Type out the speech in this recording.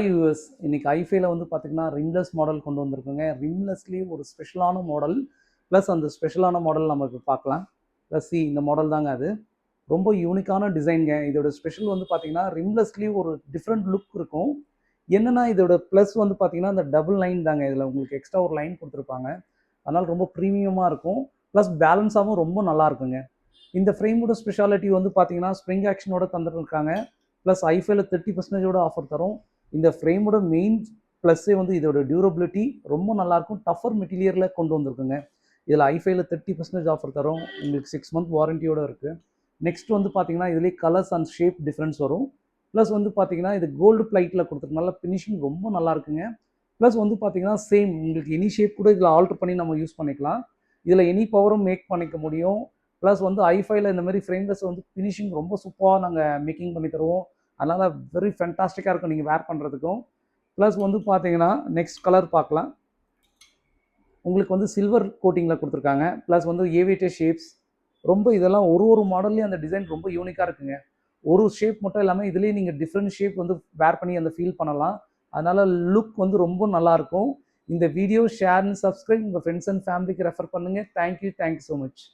US இன்னைக்கு ஐஃபைல வந்து பார்த்தீங்கன்னா ரிம்லெஸ் மாடல் கொண்டு வந்திருக்குங்க. ரிம்லெஸ்லேயே ஒரு ஸ்பெஷலான மாடல் ப்ளஸ் அந்த ஸ்பெஷலான மாடல் நமக்கு பார்க்கலாம். ப்ளஸ் இந்த மாடல் தாங்க அது. ரொம்ப யூனிக்கான டிசைனுங்க. இதோட ஸ்பெஷல் வந்து பார்த்தீங்கன்னா ரிம்லெஸ்லேயே ஒரு டிஃப்ரெண்ட் லுக் இருக்கும். என்னன்னா இதோட ப்ளஸ் வந்து பார்த்தீங்கன்னா இந்த டபுள் லைன் தாங்க. இதில் உங்களுக்கு எக்ஸ்ட்ரா ஒரு லைன் கொடுத்துருப்பாங்க. அதனால் ரொம்ப ப்ரீமியமாக இருக்கும். ப்ளஸ் பேலன்ஸாகவும் ரொம்ப நல்லா இருக்குங்க. இந்த ஃப்ரேமோட ஸ்பெஷாலிட்டி வந்து பார்த்தீங்கன்னா ஸ்ப்ரிங் ஆக்ஷனோட தந்துருக்காங்க. ப்ளஸ் ஐஃபைல 30% ஆஃபர் தரும். இந்த ஃப்ரேமோட மெயின் ப்ளஸ்ஸே வந்து இதோட டியூரபிலிட்டி ரொம்ப நல்லாயிருக்கும். டஃபர் மெட்டீரியலில் கொண்டு வந்திருக்குங்க. இதில் ஐஃபைல 30% ஆஃபர் தரும். உங்களுக்கு 6 மந்த் வாரண்டியோடு இருக்குது. நெக்ஸ்ட் வந்து பார்த்தீங்கன்னா இதுலேயே கலர்ஸ் அண்ட் ஷேப் டிஃப்ரென்ஸ் வரும். ப்ளஸ் வந்து பார்த்தீங்கன்னா இது கோல்டு பிளைட்டில் கொடுத்துருக்கனால ஃபினிஷிங் ரொம்ப நல்லா இருக்குங்க. ப்ளஸ் வந்து பார்த்தீங்கன்னா சேம் உங்களுக்கு எனி ஷேப் கூட இதில் ஆல்ட்ரு பண்ணி நம்ம யூஸ் பண்ணிக்கலாம். இதில் எனி பவரும் மேக் பண்ணிக்க முடியும். ப்ளஸ் வந்து ஐஃபைல இந்த மாதிரி ஃப்ரேம்லெஸ் வந்து ஃபினிஷிங் ரொம்ப சூப்பராக நாங்கள் மேக்கிங் பண்ணி தருவோம். அதனால் வெரி ஃபென்டாஸ்டிக்காக இருக்கும் நீங்கள் வேர் பண்ணுறதுக்கும். ப்ளஸ் வந்து பார்த்தீங்கன்னா நெக்ஸ்ட் கலர் பார்க்கலாம். உங்களுக்கு வந்து சில்வர் கோட்டிங்கில் கொடுத்துருக்காங்க. ப்ளஸ் வந்து ஏவியேட்டர் ஷேப்ஸ் ரொம்ப இதெல்லாம் ஒரு மாடல்லையும் அந்த டிசைன் ரொம்ப யூனிக்காக இருக்குங்க. ஒரு ஷேப் மட்டும் இல்லாமல் இதுலேயே நீங்கள் டிஃப்ரெண்ட் ஷேப் வந்து வேர் பண்ணி அந்த ஃபீல் பண்ணலாம். அதனால் லுக் வந்து ரொம்ப நல்லாயிருக்கும். இந்த வீடியோ ஷேர் அண்ட் சப்ஸ்கிரைப் உங்கள் ஃப்ரெண்ட்ஸ் அண்ட் ஃபேமிலிக்கு ரெஃபர் பண்ணுங்கள். Thank you so much.